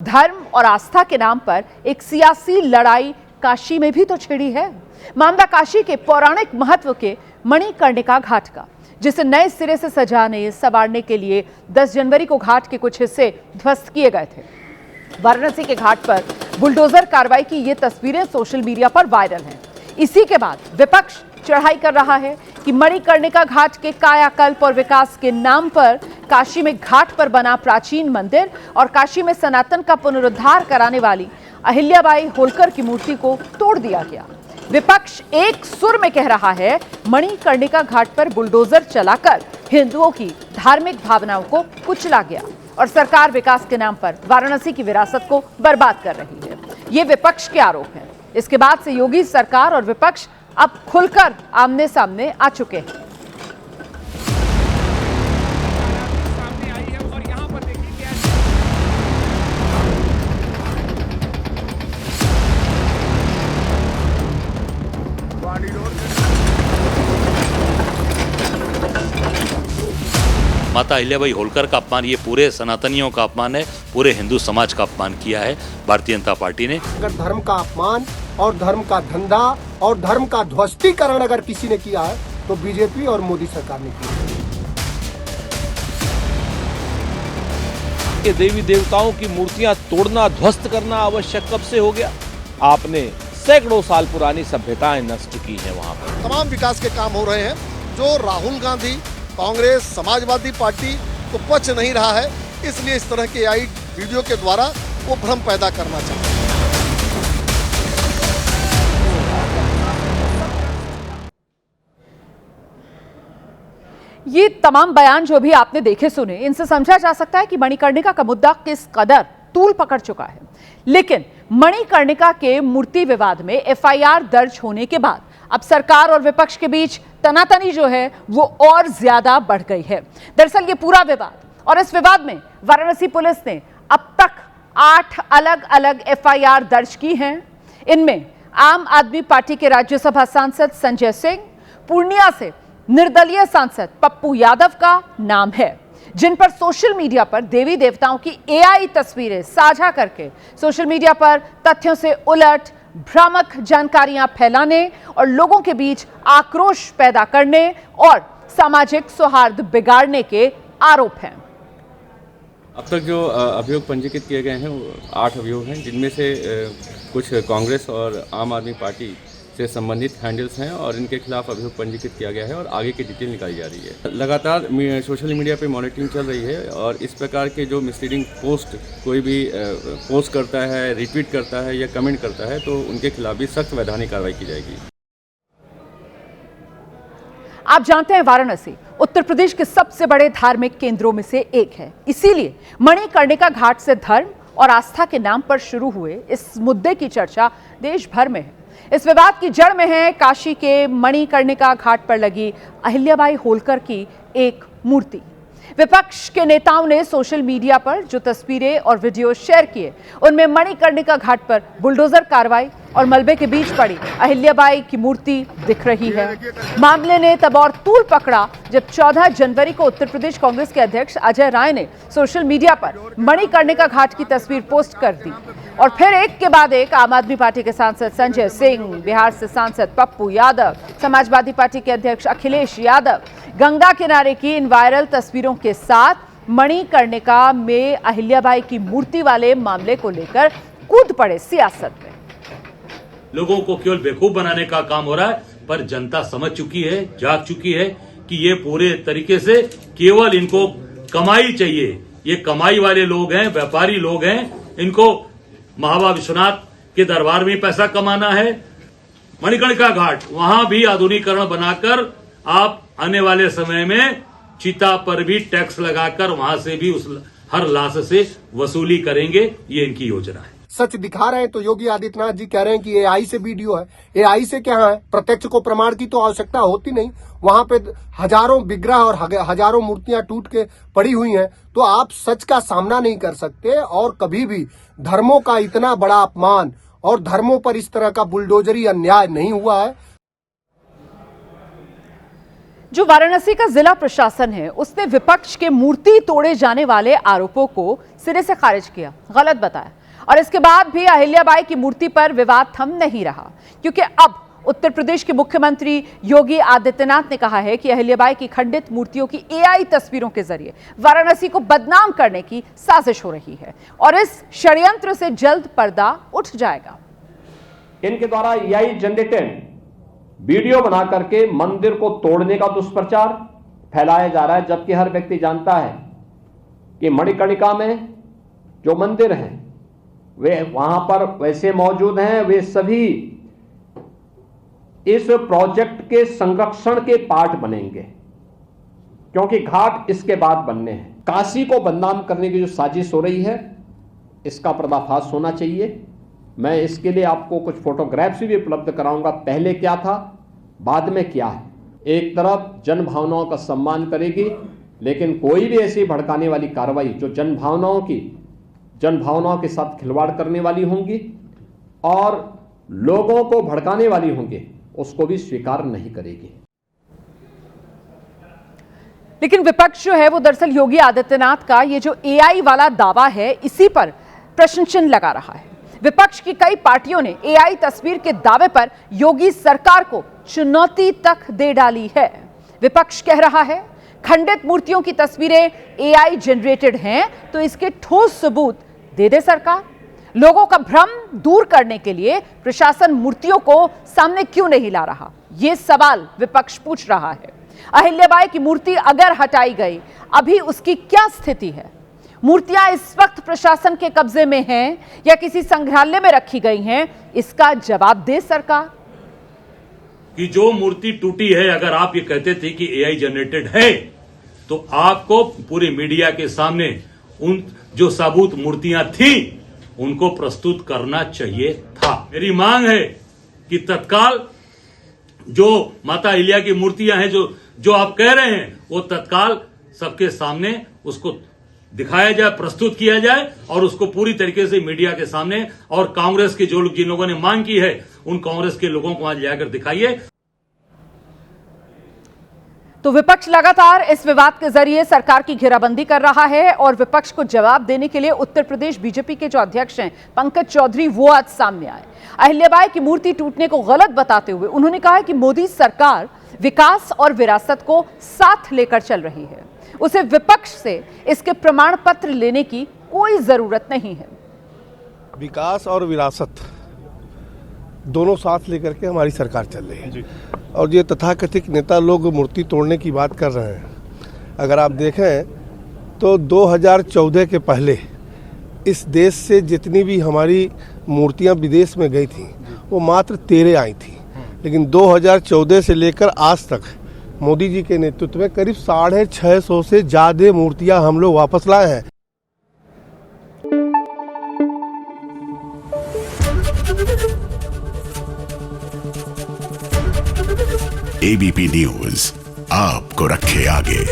धर्म और आस्था के नाम पर एक सियासी लड़ाई काशी में भी तो छिड़ी है। मामला काशी के पौराणिक महत्व के मणिकर्णिका घाट का, जिसे नए सिरे से सजाने संवारने के लिए 10 जनवरी को घाट के कुछ हिस्से ध्वस्त किए गए थे। वाराणसी के घाट पर बुलडोजर कार्रवाई की ये तस्वीरें सोशल मीडिया पर वायरल हैं। इसी के बाद विपक्ष चढ़ाई कर रहा है कि मणिकर्णिका घाट के कायाकल्प और विकास के नाम पर काशी में घाट पर बना प्राचीन मंदिर और काशी में सनातन का पुनरुद्धार कराने वाली अहिल्याबाई होलकर की मूर्ति को तोड़ दिया गया। विपक्ष एक सुर में कह रहा है मणिकर्णिका घाट पर बुलडोजर चलाकर हिंदुओं की धार्मिक भावनाओं को कुचला गया और सरकार विकास के नाम पर वाराणसी की विरासत को बर्बाद कर रही है। ये विपक्ष के आरोप हैं। इसके बाद से योगी सरकार और विपक्ष अब खुलकर आमने सामने आ चुके हैं। माता अहिल्याबाई होलकर का अपमान ये पूरे सनातनियों का अपमान है, पूरे हिंदू समाज का अपमान किया है भारतीय जनता पार्टी ने। अगर धर्म का अपमान और धर्म का धंधा और धर्म का ध्वस्तीकरण अगर किसी ने किया है तो बीजेपी और मोदी सरकार ने किया है। कि देवी देवताओं की मूर्तियां तोड़ना, ध्वस्त करना आवश्यक कब से हो गया? आपने सैकड़ों साल पुरानी सभ्यताएं नष्ट की हैं वहां पर। तमाम विकास के काम हो रहे हैं जो राहुल गांधी, कांग्रेस, समाजवादी पार्टी को पच नहीं रहा है, इसलिए इस तरह के आई वीडियो के द्वारा वो भ्रम पैदा करना चाहते हैं। ये तमाम बयान जो भी आपने देखे सुने, इनसे समझा जा सकता है कि मणिकर्णिका का मुद्दा किस कदर तूल पकड़ चुका है। लेकिन मणिकर्णिका के मूर्ति विवाद में एफआईआर दर्ज होने के बाद अब सरकार और विपक्ष के बीच तनातनी जो है वो और ज्यादा बढ़ गई है। दरअसल ये पूरा विवाद और इस विवाद में वाराणसी पुलिस ने अब तक 8 अलग अलग एफआईआर दर्ज की हैं। इनमें आम आदमी पार्टी के राज्यसभा सांसद संजय सिंह, पूर्णिया से निर्दलीय सांसद पप्पू यादव का नाम है, जिन पर सोशल मीडिया पर देवी देवताओं की एआई तस्वीरें साझा करके सोशल मीडिया पर तथ्यों से उलट भ्रामक जानकारियां फैलाने और लोगों के बीच आक्रोश पैदा करने और सामाजिक सौहार्द बिगाड़ने के आरोप हैं। अब तक जो अभियोग पंजीकृत किए गए हैं वो 8 अभियोग हैं, जिनमें से कुछ कांग्रेस और आम आदमी पार्टी से संबंधित हैंडल्स हैं और इनके खिलाफ अभियोग पंजीकृत किया गया है और आगे की डिटेल निकाली जा रही है। लगातार सोशल मीडिया पे मॉनिटरिंग चल रही है और इस प्रकार के जो मिसलीडिंग पोस्ट कोई भी पोस्ट करता है, रिट्वीट करता है या कमेंट करता है तो उनके खिलाफ भी सख्त वैधानिक कार्रवाई की जाएगी। आप जानते हैं वाराणसी उत्तर प्रदेश के सबसे बड़े धार्मिक केंद्रों में से एक है। इसीलिए मणिकर्णिका घाट से धर्म और आस्था के नाम पर शुरू हुए इस मुद्दे की चर्चा देश भर में है। इस विवाद की जड़ में है काशी के मणिकर्णिका घाट पर लगी अहिल्याबाई होलकर की एक मूर्ति। विपक्ष के नेताओं ने सोशल मीडिया पर जो तस्वीरें और वीडियो शेयर किए, उनमें मणिकर्णिका घाट पर बुलडोजर कार्रवाई और मलबे के बीच पड़ी अहिल्याबाई की मूर्ति दिख रही है। मामले ने तब और तूल पकड़ा जब 14 जनवरी को उत्तर प्रदेश कांग्रेस के अध्यक्ष अजय राय ने सोशल मीडिया पर मणिकर्णिका घाट की तस्वीर पोस्ट कर दी और फिर एक के बाद एक आम आदमी पार्टी के सांसद संजय सिंह, बिहार से सांसद पप्पू यादव, समाजवादी पार्टी के अध्यक्ष अखिलेश यादव गंगा किनारे की इन वायरल तस्वीरों के साथ मणिकर्णिका में अहिल्याबाई की मूर्ति वाले मामले को लेकर कूद पड़े सियासत में। लोगों को केवल बेवकूफ बनाने का काम हो रहा है, पर जनता समझ चुकी है, जाग चुकी है कि ये पूरे तरीके से केवल इनको कमाई चाहिए। ये कमाई वाले लोग हैं, व्यापारी लोग हैं, इनको महाबा विश्वनाथ के दरबार में पैसा कमाना है। मणिकर्णिका घाट वहां भी आधुनिकीकरण बनाकर आप आने वाले समय में चिता पर भी टैक्स लगाकर वहां से भी उस हर लाश से वसूली करेंगे। ये इनकी योजना है। सच दिखा रहे हैं तो योगी आदित्यनाथ जी कह रहे हैं कि एआई से वीडियो है। एआई से क्या है? प्रत्यक्ष को प्रमाण की तो आवश्यकता होती नहीं। वहां पे हजारों विग्रह और हजारों मूर्तियां टूट के पड़ी हुई हैं, तो आप सच का सामना नहीं कर सकते। और कभी भी धर्मों का इतना बड़ा अपमान और धर्मों पर इस तरह का बुलडोजरी अन्याय नहीं हुआ है। जो वाराणसी का जिला प्रशासन है उसने विपक्ष के मूर्ति तोड़े जाने वाले आरोपों को सिरे से खारिज किया, गलत बताया। और इसके बाद भी अहिल्याबाई की मूर्ति पर विवाद थम नहीं रहा, क्योंकि अब उत्तर प्रदेश के मुख्यमंत्री योगी आदित्यनाथ ने कहा है कि अहिल्याबाई की खंडित मूर्तियों की एआई तस्वीरों के जरिए वाराणसी को बदनाम करने की साजिश हो रही है और इस षड्यंत्र से जल्द पर्दा उठ जाएगा। इनके द्वारा एआई जनरेटेड वीडियो बना करके मंदिर को तोड़ने का दुष्प्रचार फैलाया जा रहा है, जबकि हर व्यक्ति जानता है कि मणिकर्णिका में जो मंदिर हैं वे वहां पर वैसे मौजूद हैं, वे सभी इस प्रोजेक्ट के संरक्षण के पार्ट बनेंगे, क्योंकि घाट इसके बाद बनने हैं। काशी को बदनाम करने की जो साजिश हो रही है, इसका पर्दाफाश होना चाहिए। मैं इसके लिए आपको कुछ फोटोग्राफ्स भी उपलब्ध कराऊंगा, पहले क्या था, बाद में क्या है। एक तरफ जन भावनाओं का सम्मान करेगी, लेकिन कोई भी ऐसी भड़काने वाली कार्रवाई जो जन भावनाओं के साथ खिलवाड़ करने वाली होंगी और लोगों को भड़काने वाली होंगी, उसको भी स्वीकार नहीं करेगी। लेकिन विपक्ष जो है वो दरअसल योगी आदित्यनाथ का ये जो एआई वाला दावा है, इसी पर प्रश्न चिन्ह लगा रहा है। विपक्ष की कई पार्टियों ने एआई तस्वीर के दावे पर योगी सरकार को चुनौती तक दे डाली है। विपक्ष कह रहा है खंडित मूर्तियों की तस्वीरें एआई जनरेटेड हैं, तो इसके ठोस सबूत दे दे सरकार। लोगों का भ्रम दूर करने के लिए प्रशासन मूर्तियों को सामने क्यों नहीं ला रहा, यह सवाल विपक्ष पूछ रहा है। अहिल्याबाई की मूर्ति अगर हटाई गई, अभी उसकी क्या स्थिति है? मूर्तियां इस वक्त प्रशासन के कब्जे में हैं या किसी संग्रहालय में रखी गई हैं, इसका जवाब दे सरकार। कि जो मूर्ति टूटी है, अगर आप ये कहते थे कि एआई जनरेटेड है, तो आपको पूरे मीडिया के सामने उन जो सबूत मूर्तियां थी उनको प्रस्तुत करना चाहिए था। मेरी मांग है कि तत्काल जो माता अहिल्या की मूर्तियां हैं, जो आप कह रहे हैं, वो तत्काल सबके सामने उसको दिखाया जाए, प्रस्तुत किया जाए और उसको पूरी तरीके से मीडिया के सामने, और कांग्रेस के जिन लोगों ने मांग की है उन कांग्रेस के लोगों को वहां जाकर दिखाइए। तो विपक्ष लगातार इस विवाद के जरिए सरकार की घेराबंदी कर रहा है और विपक्ष को जवाब देने के लिए उत्तर प्रदेश बीजेपी के जो अध्यक्ष हैं पंकज चौधरी, वो आज सामने आए। अहिल्याबाई की मूर्ति टूटने को गलत बताते हुए उन्होंने कहा कि मोदी सरकार विकास और विरासत को साथ लेकर चल रही है, उसे विपक्ष से इसके प्रमाण पत्र लेने की कोई जरूरत नहीं है। विकास और विरासत दोनों साथ लेकर के हमारी सरकार चल रही है और ये तथाकथित नेता लोग मूर्ति तोड़ने की बात कर रहे हैं। अगर आप देखें तो 2014 के पहले इस देश से जितनी भी हमारी मूर्तियां विदेश में गई थी वो मात्र 13 आई थी, लेकिन 2014 से लेकर आज तक मोदी जी के नेतृत्व में करीब 650 से ज़्यादा मूर्तियां हम लोग वापस लाए हैं। एबीपी न्यूज आपको रखे आगे।